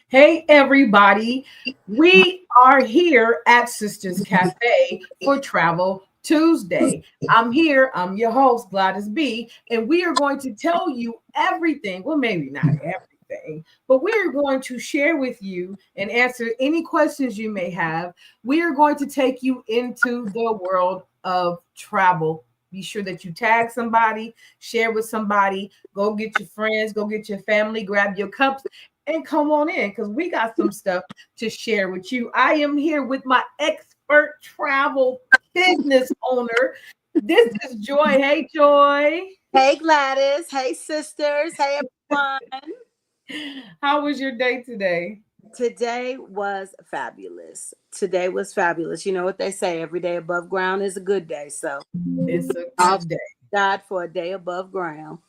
Hey, everybody. We are here at Sisters Cafe for Travel Tuesday. I'm here. I'm your host, Gladys B, and we are going to tell you everything. Well, maybe not everything, but we are going to share with you and answer any questions you may have. We are going to take you into the world of travel. Be sure that you tag somebody, share with somebody, go get your friends, go get your family, grab your cups and come on in because we got some stuff to share with you. I am here with my expert travel business owner. This is Joy. Hey, Joy. Hey Gladys, hey sisters, hey everyone. How was your day today? Today was fabulous. Today was fabulous. You know what they say, every day above ground is a good day. So It's a I'll good thank day. God for a day above ground.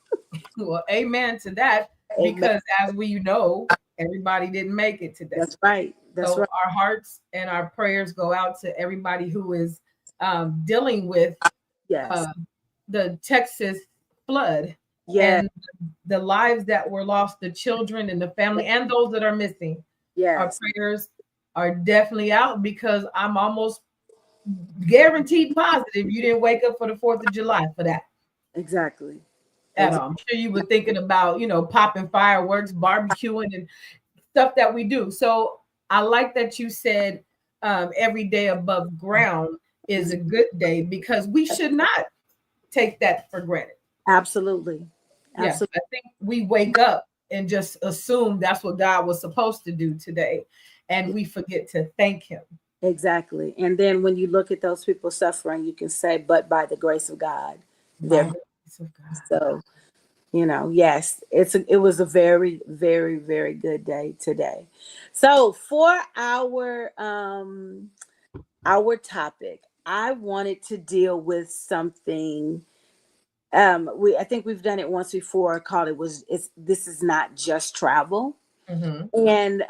Well, amen to that Amen. because as we know, everybody didn't make it today. That's right. That's So right. our hearts and our prayers go out to everybody who is dealing with Yes. uh, the Texas flood Yes. and the lives that were lost, the children and the family, and those that are missing. Our Yes. prayers are definitely out because I'm almost guaranteed positive you didn't wake up for the 4th of July for that Exactly. at Exactly. all. I'm sure you were thinking about, popping fireworks, barbecuing, and stuff that we do. So I like that you said every day above ground is a good day because we should not take that for granted. Absolutely. Yeah, Absolutely. I think we wake up and just assume that's what God was supposed to do today, and we forget to thank Him. Exactly. And then when you look at those people suffering, you can say, but by the grace of God, By they're the grace of God. so. Yes, it was a very, very, very good day today. So for our topic, I wanted to deal with something. I think we've done it once before. Called it was it's This is not just travel. Mm-hmm. And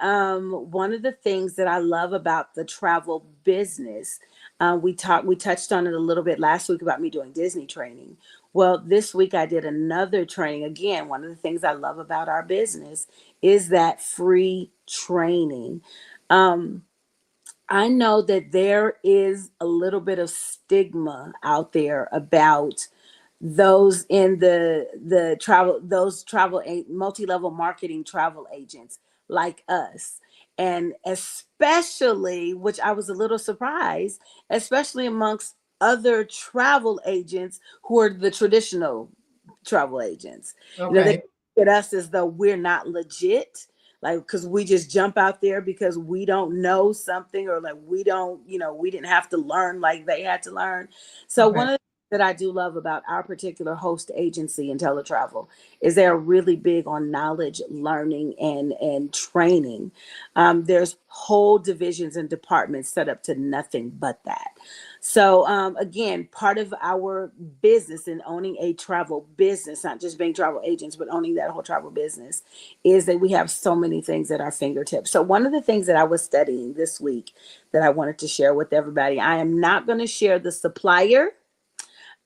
one of the things that I love about the travel business, we touched on it a little bit last week about me doing Disney training. Well, this week I did another training. Again, one of the things I love about our business is that free training. Um, I know that there is a little bit of stigma out there about those in the travel those multi-level marketing travel agents like us, and especially, which I was a little surprised, especially amongst other travel agents who are the traditional travel agents. They Okay. look at us as though we're not legit, like because we just jump out there because we don't know something, or like we didn't have to learn like they had to learn. So Okay. one of the that I do love about our particular host agency in teletravel is they're really big on knowledge, learning, and training. There's whole divisions and departments set up to nothing but that. So again, part of our business in owning a travel business, not just being travel agents, but owning that whole travel business, is that we have so many things at our fingertips. So one of the things that I was studying this week that I wanted to share with everybody, I am not going to share the supplier,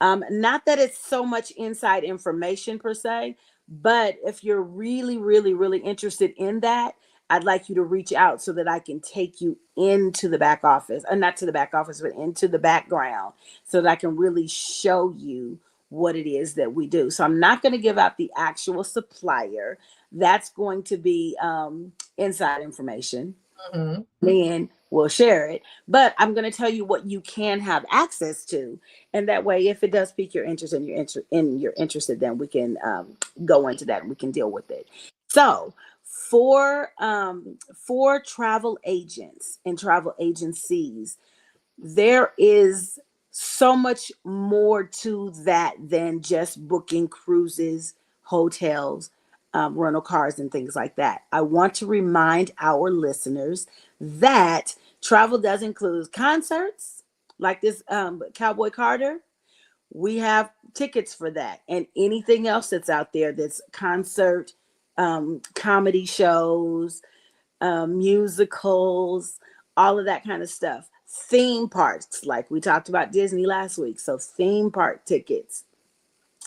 not that it's so much inside information per se, but if you're really, really, really interested in that, I'd like you to reach out so that I can take you into the back office, not to the back office, but into the background so that I can really show you what it is that we do. So I'm not going to give out the actual supplier. That's going to be inside information. Mm-hmm. Then we'll share it. But I'm going to tell you what you can have access to, and that way, if it does pique your interest and you're interested, then we can go into that and we can deal with it. So for travel agents and travel agencies, there is so much more to that than just booking cruises, hotels, rental cars, and things like that. I want to remind our listeners that travel does include concerts like this Cowboy Carter. We have tickets for that, and anything else that's out there that's concert, comedy shows, musicals, all of that kind of stuff. Theme parks, like we talked about Disney last week. So, theme park tickets,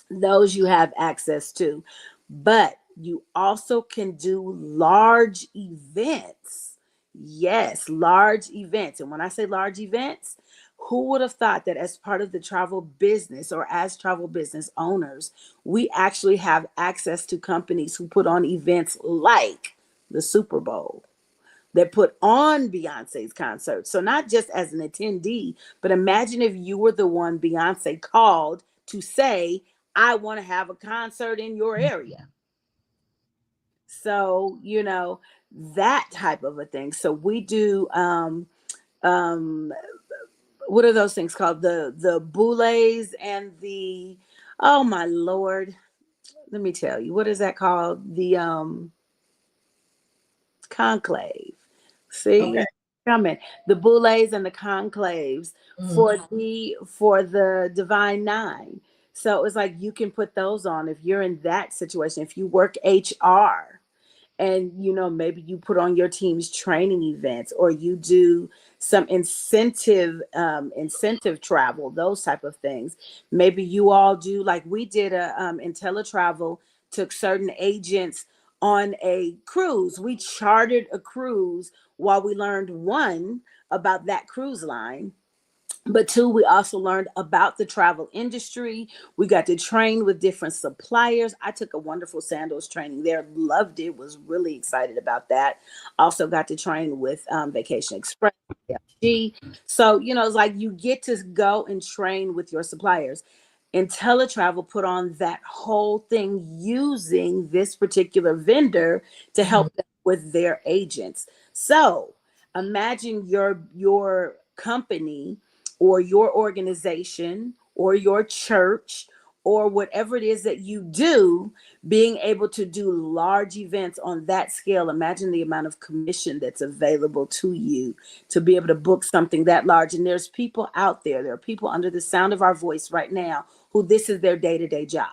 those you have access to. But You also can do large events. Yes, large events. And when I say large events, who would have thought that as part of the travel business or as travel business owners, we actually have access to companies who put on events like the Super Bowl, that put on Beyonce's concert. So not just as an attendee, but imagine if you were the one Beyonce called to say, I want to have a concert in your area. So, that type of a thing. So we do um what are those things called? The boules and the, oh my Lord. Let me tell you, what is that called? The conclave. See, Okay. it's coming. The boules and the conclaves Mhm. for the Divine Nine. So it's like you can put those on if you're in that situation. If you work HR, and maybe you put on your team's training events, or you do some incentive travel, those type of things. Maybe you all do, like we did IntelliTravel took certain agents on a cruise. We chartered a cruise while we learned, one, about that cruise line, but two, we also learned about the travel industry. We got to train with different suppliers. I took a wonderful sandals training there, loved it, was really excited about that. Also got to train with Vacation Express. So, it's like you get to go and train with your suppliers. IntelliTravel put on that whole thing using this particular vendor to Mhm. help them with their agents. So imagine your company or your organization or your church or whatever it is that you do, being able to do large events on that scale. Imagine the amount of commission that's available to you to be able to book something that large. And there's people out there, there are people under the sound of our voice right now who this is their day-to-day job.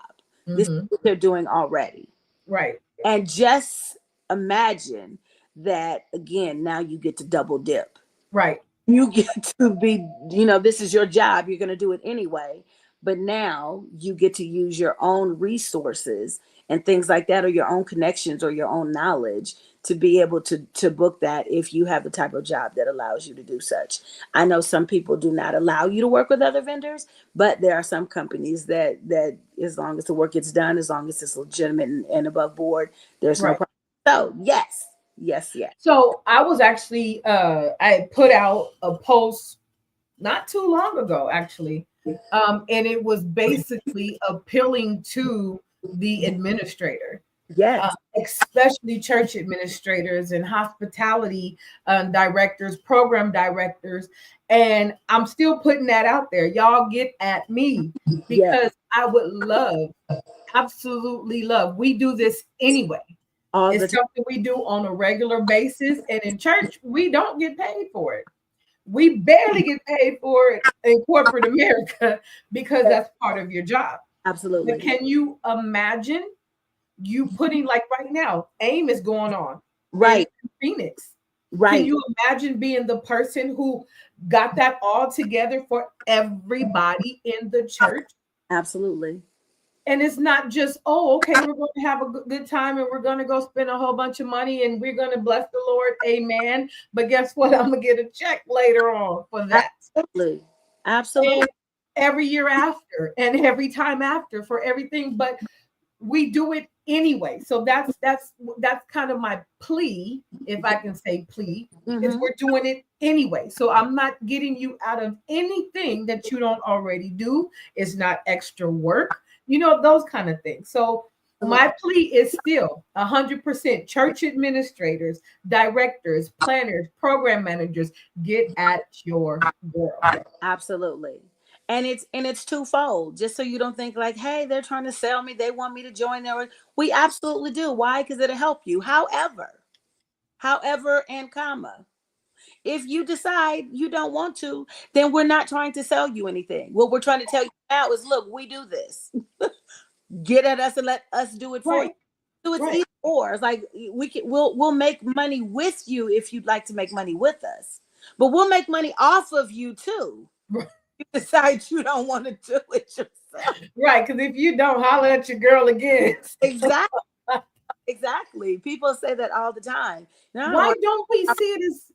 This is Mhm. what they're doing already. Right. And just imagine that again, now you get to double dip. Right. You get to be, this is your job, you're going to do it anyway, but now you get to use your own resources and things like that, or your own connections or your own knowledge, to be able to book that if you have the type of job that allows you to do such. I know some people do not allow you to work with other vendors, but there are some companies that as long as the work gets done, as long as it's legitimate and above board, there's no Right. problem. So yes, yes, yes. So I was actually I put out a post not too long ago, actually. And it was basically appealing to the administrator, Yes. especially church administrators and hospitality directors, program directors. And I'm still putting that out there. Y'all get at me Yes. because I would love, absolutely love. We do this anyway. All the It's time. something we do on a regular basis. And in church, we don't get paid for it. We barely get paid for it in corporate America because that's part of your job. But Absolutely. can you imagine you putting, like right now, AIM is going on in Right. Phoenix. Can Right. you imagine being the person who got that all together for everybody in the church? Absolutely. And it's not just, oh, okay, we're going to have a good time and we're going to go spend a whole bunch of money and we're going to bless the Lord. Amen. But guess what? I'm going to get a check later on for that. Absolutely. Absolutely. And every year after and every time after for everything. But we do it anyway. So that's kind of my plea, if I can say plea, is Hmm. we're doing it anyway. So I'm not getting you out of anything that you don't already do. It's not extra work, those kind of things. So my plea is still 100% church administrators, directors, planners, program managers, get at your girl. Absolutely. And it's twofold, just so you don't think like, hey, they're trying to sell me, they want me to join their, we absolutely do. Why? Because it'll help you. However, and comma, if you decide you don't want to, then we're not trying to sell you anything. What we're trying to tell you now is, look, we do this. Get at us and let us do it for you. Right, So it's right, either or. It's like we'll make money with you if you'd like to make money with us, but we'll make money off of you too. You decide you don't want to do it yourself. right. Because if you don't holler at your girl again, Exactly. Exactly. People say that all the time. No, I don't Why want. don't we see it as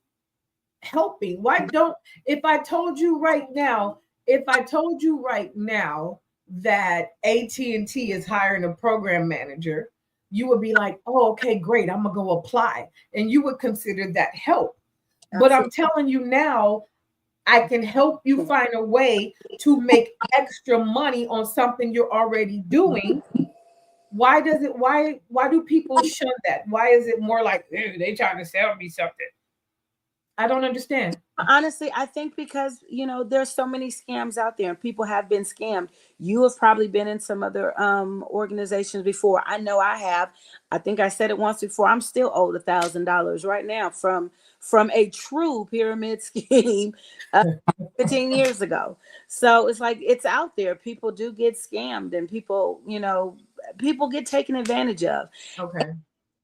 helping? Why don't, if I told you right now, if I told you right now that AT&T is hiring a program manager, you would be like, "Oh, okay, great. I'm going to go apply." And you would consider that help. But I'm Absolutely. telling you now, I can help you find a way to make extra money on something you're already doing. Why does it why do people shun that? Why is it more like, "Ew, they trying to sell me something"? I don't understand. Honestly, I think because there's so many scams out there and people have been scammed. You have probably been in some other organizations before. I know I have. I think I said it once before. I'm still owed $1,000 right now from a true pyramid scheme uh, 15 years ago. So it's like it's out there. People do get scammed, and people get taken advantage of. Okay.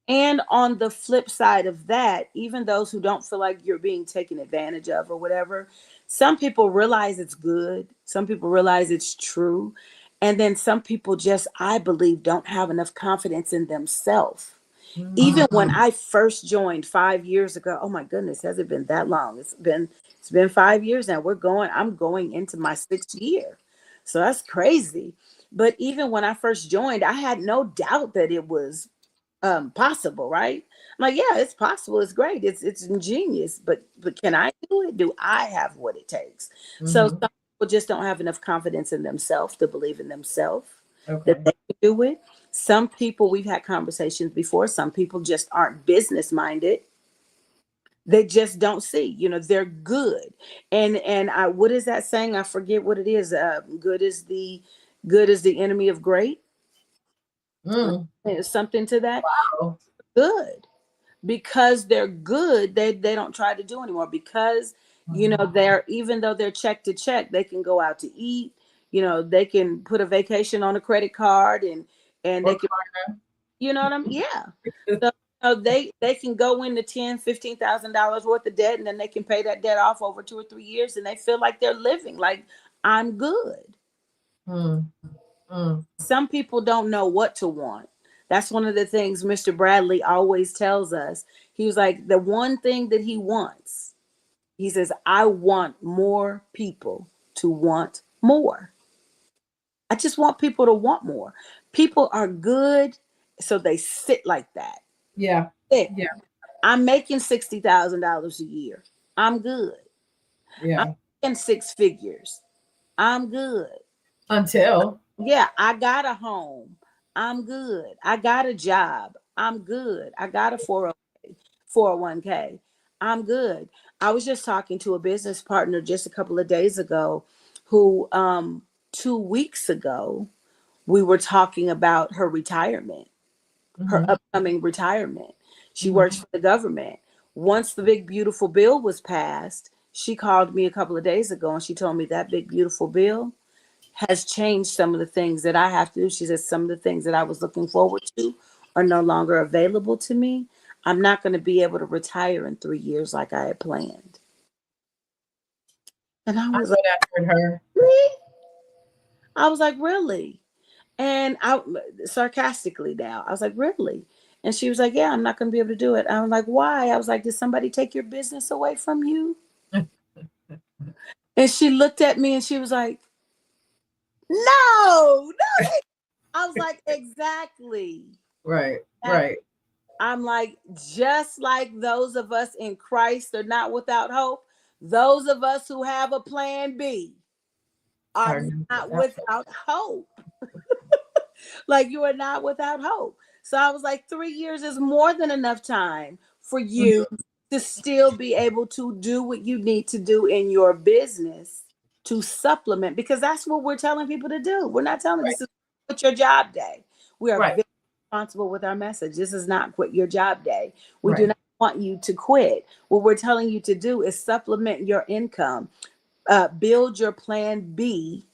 And on the flip side of that, even those who don't feel like you're being taken advantage of or whatever, some people realize it's good. Some people realize it's true. And then some people just, I believe, don't have enough confidence in themselves. Mm, Even when I first joined 5 years ago, oh my goodness, has it been that long? It's been 5 years now. I'm going into my 6th year. So that's crazy. But even when I first joined, I had no doubt that it was possible, right? I'm like, yeah, it's possible, it's great, it's ingenious, but can I do it? Do I have what it takes? So mhm. some people just don't have enough confidence in themselves to believe in themselves that Okay. they can do it. Some people, we've had conversations before, some people just aren't business minded. They just don't see, they're good. And I, what is that saying? I forget what it is. Good is the enemy of great. Mm. There's something to that. Oh. Good, because they're good, they don't try to do anymore, because Mhm. they're, even though they're check to check, they can go out to eat, they can put a vacation on a credit card, and they Or can, what I'm, yeah. So they can go into 10, $15,000 worth of debt, and then they can pay that debt off over 2 or 3 years, and they feel like they're living like, I'm good. mm, mm. Some people don't know what to want. That's one of the things Mr. Bradley always tells us. He was like, the one thing that he wants, he says, I want more people to want more. I just want people to want more. People are good, so they sit like that. Yeah. Sit. Yeah. I'm making $60,000 a year. I'm good. I'm Yeah. in 6 figures. I'm good. Until. Yeah, I got a home. I'm good. I got a job. I'm good. I got a 401k. I'm good. I was just talking to a business partner just a couple of days ago who 2 weeks ago we were talking about her retirement, her Mhm. upcoming retirement. She Mhm. works for the government. Once the big beautiful bill was passed, she called me a couple of days ago and she told me that big beautiful bill has changed some of the things that I have to do. She says some of the things that I was looking forward to are no longer available to me. I'm not going to be able to retire in 3 years like I had planned. And I I was know like, that hurt her. really? I was like, really? And I, sarcastically now, I was like, really? And she was like, yeah, I'm not going to be able to do it. I was like, why? I was like, did somebody take your business away from you? And she looked at me and she was like, no, no. I was like, exactly. Right. Exactly. Right. I'm like, just like those of us in Christ are not without hope, those of us who have a plan B are Are not not without without hope. Like, you are not without hope. So I was like, 3 years is more than enough time for hope. you to still be able to do what you need to do in your business to supplement, because that's what we're telling people to do. We're not telling Right. this is quit your job day. We are Right. very responsible with our message. This is not quit your job day. We do Right. not want you to quit. What we're telling you to do is supplement your income, build your plan B,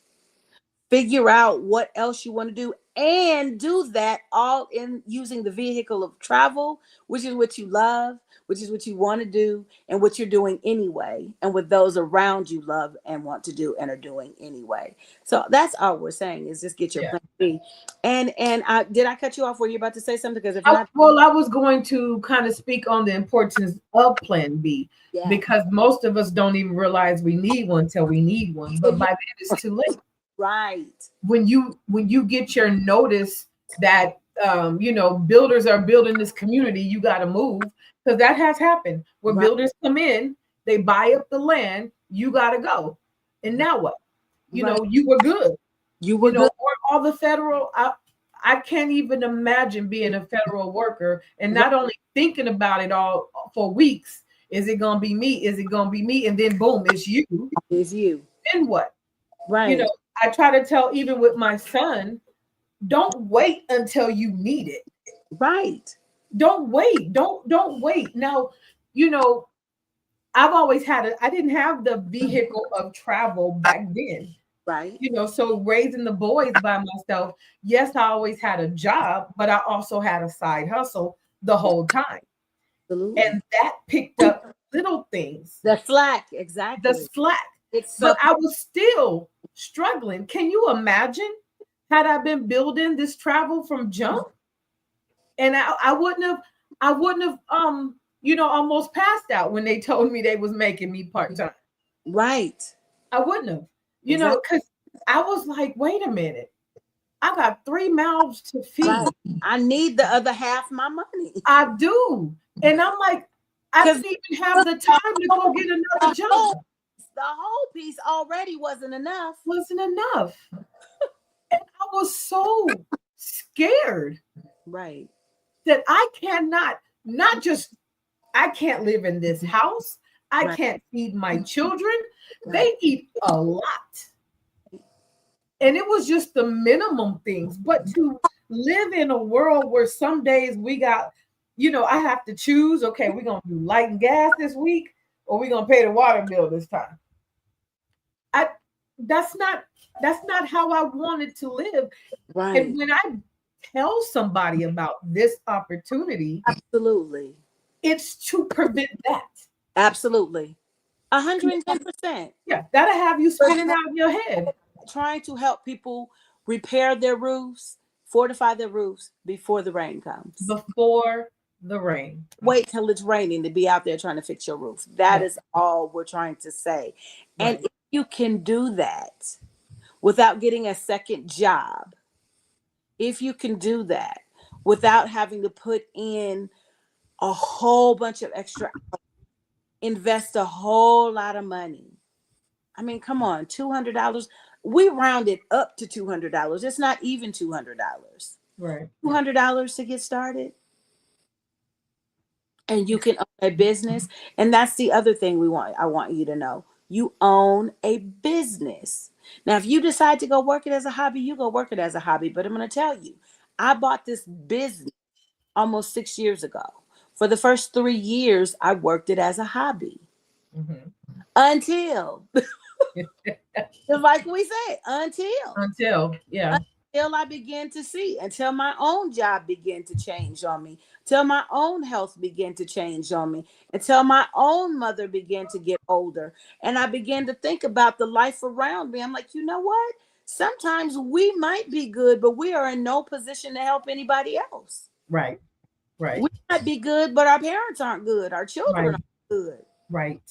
figure out what else you want to do, and do that all in using the vehicle of travel, which is what you love, which is what you want to do, and what you're doing anyway, and what those around you love and want to do and are doing anyway. So that's all we're saying, is just get your Yeah. plan B. And did I cut you off? Were you about to say something? Because if not, Well, I was going to kind of speak on the importance of Plan B, yeah, because most of us don't even realize we need one till we need one. But by then it's too late. right, When you get your notice that builders are building this community, you got to move, because that has happened. When right, builders come in, they buy up the land, you got to go. And now what? right. You were good. You were good. Or all the federal. I can't even imagine being a federal worker and Right. not only thinking about it all for weeks. Is it gonna be me? Is it gonna be me? And then boom, it's you. Is you. Then what? Right, I try to tell, even with my son, don't wait until you need it. right, Don't wait. Don't wait. Now, I've always I didn't have the vehicle of travel back then. right. So raising the boys by myself, yes, I always had a job, but I also had a side hustle the whole time. Absolutely. And that picked up little things, The slack, the exactly. slack. It's But so I was still struggling. Can you imagine, had I been building this travel from jump? And I wouldn't have almost passed out when they told me they was making me part-time. right. I wouldn't have, Exactly. because I was like, wait a minute. I got 3 mouths to Right. feed. I need the other half my money. I do. And I'm like, I Because didn't even have the time to go get another job. the whole piece already wasn't enough. Wasn't enough. And I was so scared Right. that I cannot, not just, I can't live in this house. I Right. can't feed my children. Right. They eat a lot. And it was just the minimum things. But to live in a world where some days we got, I have to choose, okay, we're going to do light and gas this week, or we're going to pay the water bill this time. I that's not how I wanted to live. Right. And when I tell somebody about this opportunity, Absolutely. it's to prevent that. Absolutely. 110%. Yeah, that'll have you spinning out of your head. Trying to help people repair their roofs, fortify their roofs before the rain comes. Before the rain. Wait till it's raining to be out there trying to fix your roof. That Right. is all we're trying to say. And Right. if you can do that without getting a second job, if you can do that without having to put in a whole bunch of extra, invest a whole lot of money. I mean, come on, $200. We round it up to $200. It's not even $200. Right. $200 to get started. And you can own a business. And that's the other thing I want you to know. You own a business. Now, if you decide to go work it as a hobby, you go work it as a hobby. But I'm going to tell you, I bought this business almost 6 years ago. For the first 3 years, I worked it as a hobby. Mm-hmm. Until, like we say, Until I began to see, until my own job began to change on me, till my own health began to change on me, until my own mother began to get older. And I began to think about the life around me. I'm like, you know what? Sometimes we might be good, but we are in no position to help anybody else. Right. We might be good, but our parents aren't good. Our children aren't good. Right.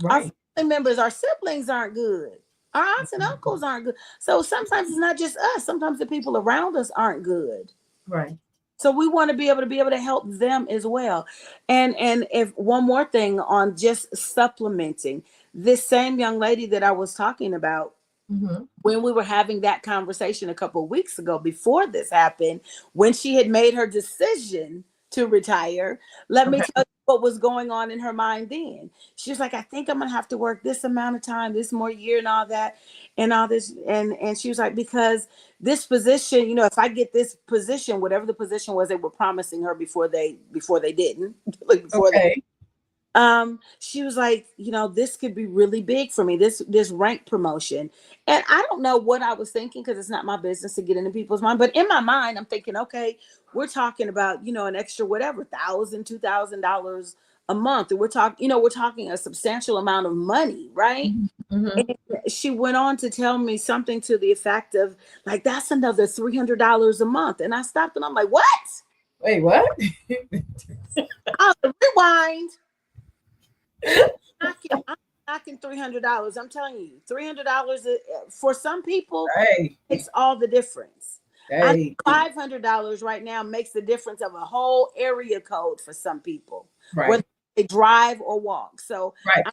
Our family members, our siblings aren't good. Our aunts and uncles aren't good. So sometimes it's not just us. Sometimes the people around us aren't good. Right. So we want to be able to help them as well. And if one more thing on just supplementing, this same young lady that I was talking about, Mm-hmm. when we were having that conversation a couple of weeks ago before this happened, when she had made her decision to retire, let me tell you what was going on in her mind then. She was like, I think I'm gonna have to work this amount of time, this more year and all that, and all this. And she was like, because this position, if I get this position, whatever the position was they were promising her before they didn't, like before She was like, this could be really big for me, this rank promotion. And I don't know what I was thinking, because it's not my business to get into people's mind, but in my mind I'm thinking, okay, we're talking about, an extra whatever, $1,000, $2,000 a month, and we're talking a substantial amount of money, right? Mm-hmm. And she went on to tell me something to the effect of, like, that's another $300 a month. And I stopped and I'm like, what? Wait, what? I'll rewind. I'm knocking $300. I'm telling you, $300 for some people Hey, makes all the difference. I know hey, $500 right now makes the difference of a whole area code for some people, right, whether they drive or walk. So right. I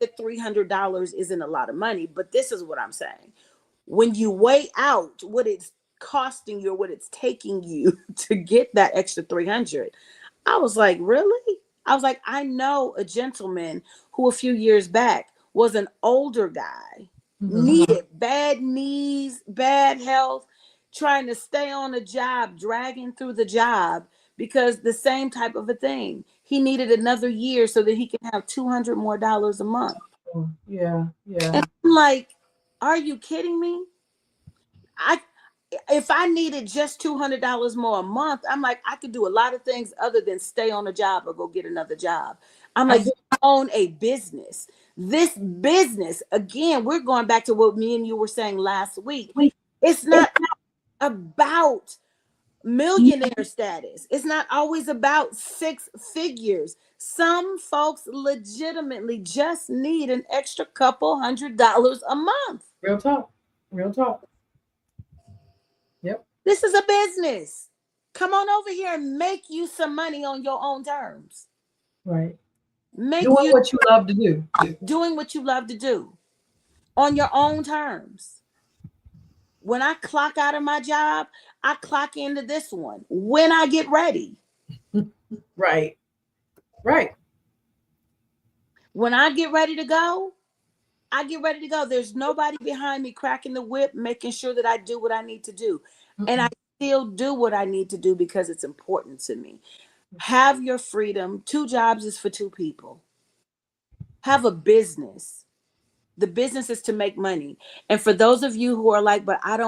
think $300 isn't a lot of money, but this is what I'm saying. When you weigh out what it's costing you or what it's taking you to get that extra 300, I was like, really? I was like, I know a gentleman who a few years back was an older guy, Mm-hmm. needed bad knees, bad health, trying to stay on a job, dragging through the job, because the same type of a thing. He needed another year so that he can have $200 more a month. Oh, yeah, yeah, And I'm like, are you kidding me? I if I needed just $200 more a month, I'm like, I could do a lot of things other than stay on a job or go get another job. I'm I like, you do. own a business. This business, again, we're going back to what me and you were saying last week. Wait, It's it's not about millionaire status. It's not always about six figures. Some folks legitimately just need an extra couple $100 a month. real talk, real talk. Yep, This is a business. Come on over here and make you some money on your own terms. right. Make Doing you what you love to do. doing what you love to do on your own terms. When I clock out of my job, I clock into this one when I get ready. Right, right. When I get ready to go, I get ready to go. There's nobody behind me cracking the whip, making sure that I do what I need to do. And I Mm-mm. still do what I need to do because it's important to me. Have your freedom. Two jobs is for two people. Have a business. The business is to make money. And for those of you who are like, but I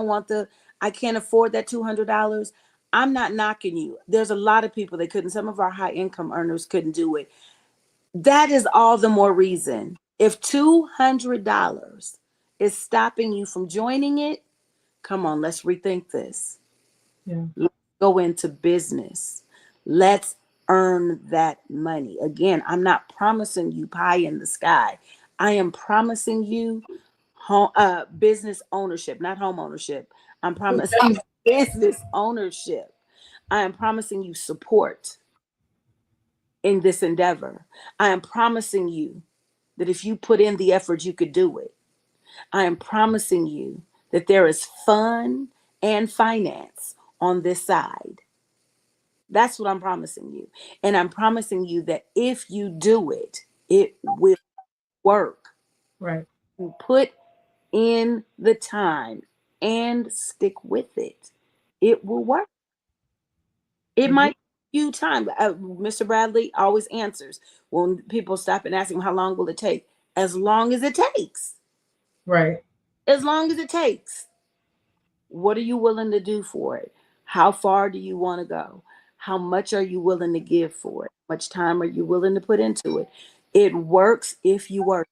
can't afford that $200. I'm not knocking you. There's a lot of people that couldn't. Some of our high income earners couldn't do it. That is all the more reason. If $200 is stopping you from joining it, come on, let's rethink this. Yeah, Let's go into business. Let's earn that money. Again, I'm not promising you pie in the sky. I am promising you business ownership, not home ownership. I'm promising you business ownership. I am promising you support in this endeavor. I am promising you that if you put in the effort, you could do it. I am promising you that there is fun and finance on this side. That's what I'm promising you. And I'm promising you that if you do it, it will work. right. You put in the time and stick with it. It will work. It Agree. might take you time. Mr. Bradley always answers when people stop and ask him, how long will it take? As long as it takes. Right. As long as it takes. What are you willing to do for it? How far do you want to go? How much are you willing to give for it? How much time are you willing to put into it? It works if you work.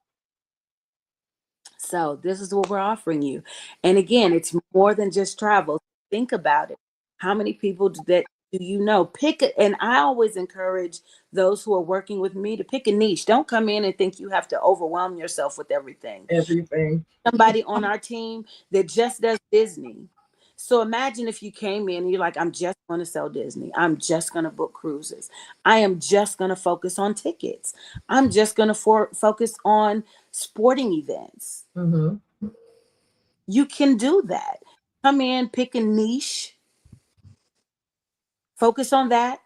So this is what we're offering you. And again, it's more than just travel. Think about it. How many people do you know? And I always encourage those who are working with me to pick a niche. Don't come in and think you have to overwhelm yourself with everything. Everything. Somebody on our team that just does Disney. So imagine if you came in and you're like, I'm just going to sell Disney. I'm just going to book cruises. I am just going to focus on tickets. I'm just going to focus on sporting events. Mm-hmm. You can do that. Come in, pick a niche, focus on that.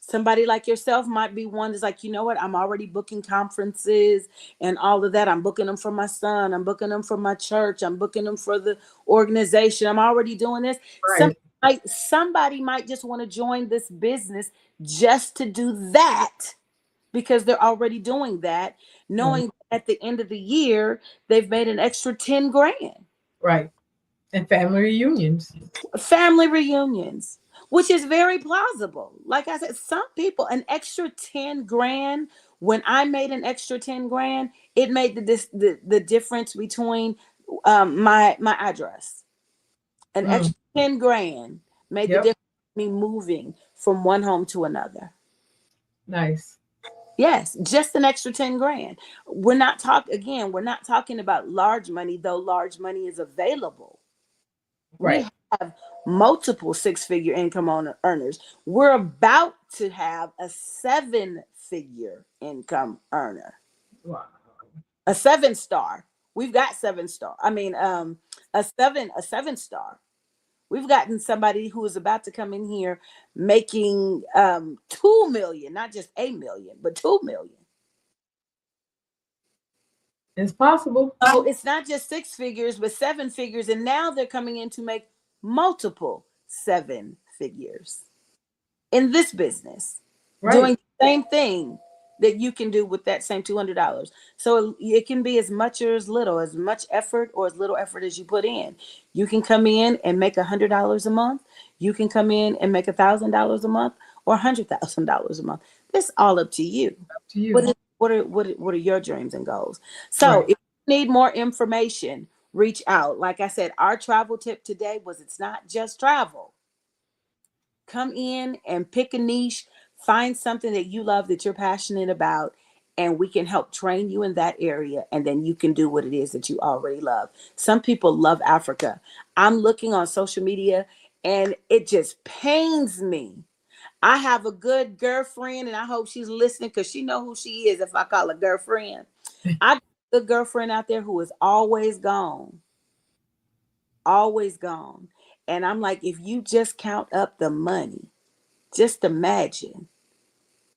Somebody like yourself might be one that's like, you know what? I'm already booking conferences and all of that. I'm booking them for my son. I'm booking them for my church. I'm booking them for the organization. I'm already doing this. Right. Somebody might just want to join this business just to do that because they're already doing that, Right. knowing at the end of the year they've made an extra 10 grand. Right. And family reunions. Family reunions, which is very plausible. Like I said, some people, an extra 10 grand, when I made an extra 10 grand, it made the difference between my address. An Mm. extra 10 grand made the Yep. difference me moving from one home to another. Nice. Yes, just an extra 10 grand. We're not talking about large money, though large money is available. We Right. have multiple six-figure income earners. We're about to have a seven-figure income earner, Wow. a seven star. We've got seven star. I mean, a seven star. We've gotten somebody who is about to come in here making 2 million, not just 8 million, but 2 million. It's possible. So it's not just six figures, but seven figures, and now they're coming in to make multiple seven figures in this business, Right. doing the same thing that you can do with that same $200. So it can be as much or as little, as much effort or as little effort as you put in. You can come in and make $100 a month. You can come in and make $1,000 a month or $100,000 a month. It's all up to you. Up to you. What are your dreams and goals? So Right. if you need more information, reach out. Like I said, our travel tip today was it's not just travel. Come in and pick a niche, find something that you love, that you're passionate about, and we can help train you in that area. And then you can do what it is that you already love. Some people love Africa. I'm looking on social media and it just pains me. I have a good girlfriend, and I hope she's listening because she know who she is if I call her girlfriend. I got a good girlfriend out there who is always gone, always gone. And I'm like, if you just count up the money, just imagine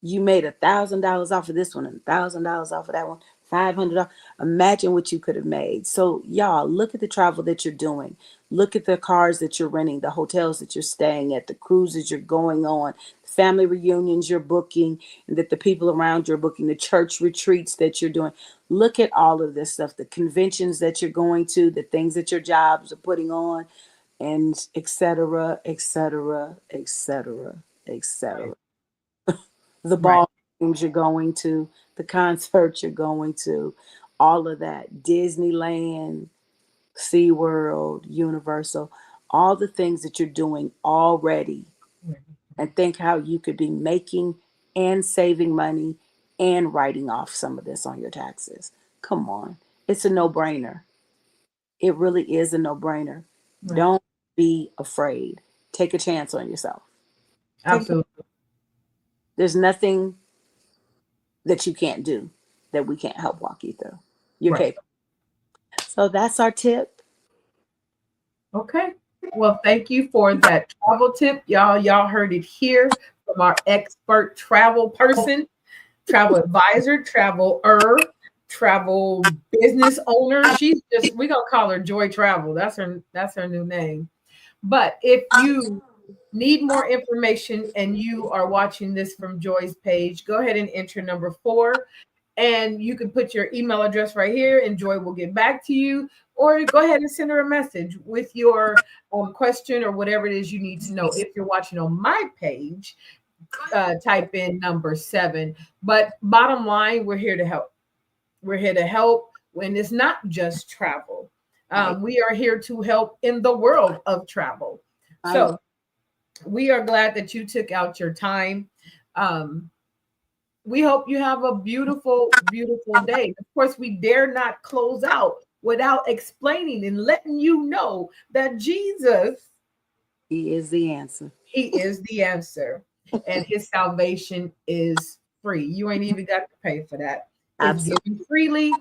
you made $1,000 off of this one and $1,000 off of that one, $500. Imagine what you could have made. So y'all, look at the travel that you're doing. Look at the cars that you're renting, the hotels that you're staying at, the cruises you're going on, family reunions you're booking, and that the people around you are booking, the church retreats that you're doing. Look at all of this stuff, the conventions that you're going to, the things that your jobs are putting on, and et cetera, et cetera, et cetera, et Right. cetera. The Right. ball games you're going to, the concerts you're going to, all of that. Disneyland, SeaWorld, Universal, all the things that you're doing already. Right. And think how you could be making and saving money and writing off some of this on your taxes. Come on. It's a no brainer. It really is a no brainer. Right. Don't be afraid. Take a chance on yourself. Take a, Absolutely. there's nothing that you can't do that we can't help walk you through. You're Right. capable. So that's our tip. Okay. Well, thank you for that travel tip. Y'all heard it here from our expert travel person, travel advisor, travel business owner. She's just, we're gonna call her Joy Travel. That's her new name. But if you need more information and you are watching this from Joy's page, go ahead and enter number 4. And you can put your email address right here, and Joy will get back to you. Or go ahead and send her a message with your question or whatever it is you need to know. If you're watching on my page, type in number 7. But bottom line, we're here to help. We're here to help when it's not just travel. Right. We are here to help in the world of travel. I So we are glad that you took out your time. Um, we hope you have a beautiful, beautiful day. Of course, we dare not close out without explaining and letting you know that Jesus, He is the answer. he is the answer, and his salvation is free. You ain't even got to pay for that. It's Absolutely. given freely,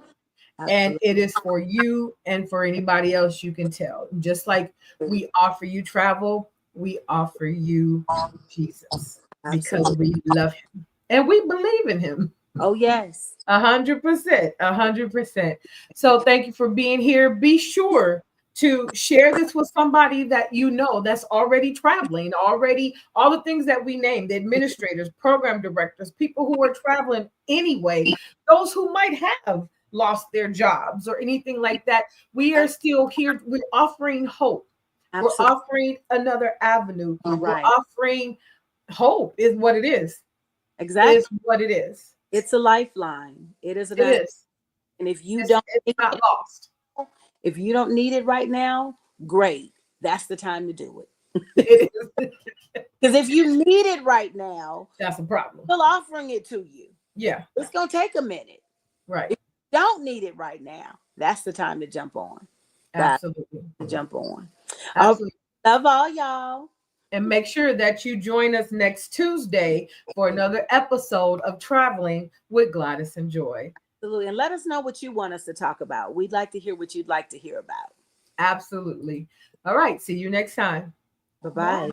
and Absolutely. it is for you and for anybody else you can tell. Just like we offer you travel, we offer you Jesus because Absolutely. we love him and we believe in him. Oh, yes. 100%, 100%. So thank you for being here. Be sure to share this with somebody that you know that's already traveling, already all the things that we named, the administrators, program directors, people who are traveling anyway, those who might have lost their jobs or anything like that. We are still here. We're offering hope. We're Absolutely. offering another avenue. We're Right. offering hope is what it is. Exactly. Is what it is. It's a lifeline. It is an It is. and if you It's, don't it's not lost. if you don't need it right now, great. That's the time to do it. It is. Because if you need it right now, That's a problem. we're offering it to you. Yeah. It's gonna take a minute. Right. If you don't need it right now, that's the time to jump on. Absolutely. To jump on. Absolutely. Love all y'all. And make sure that you join us next Tuesday for another episode of Traveling with Gladys and Joy. Absolutely. And let us know what you want us to talk about. We'd like to hear what you'd like to hear about. Absolutely. All right. See you next time. Bye-bye.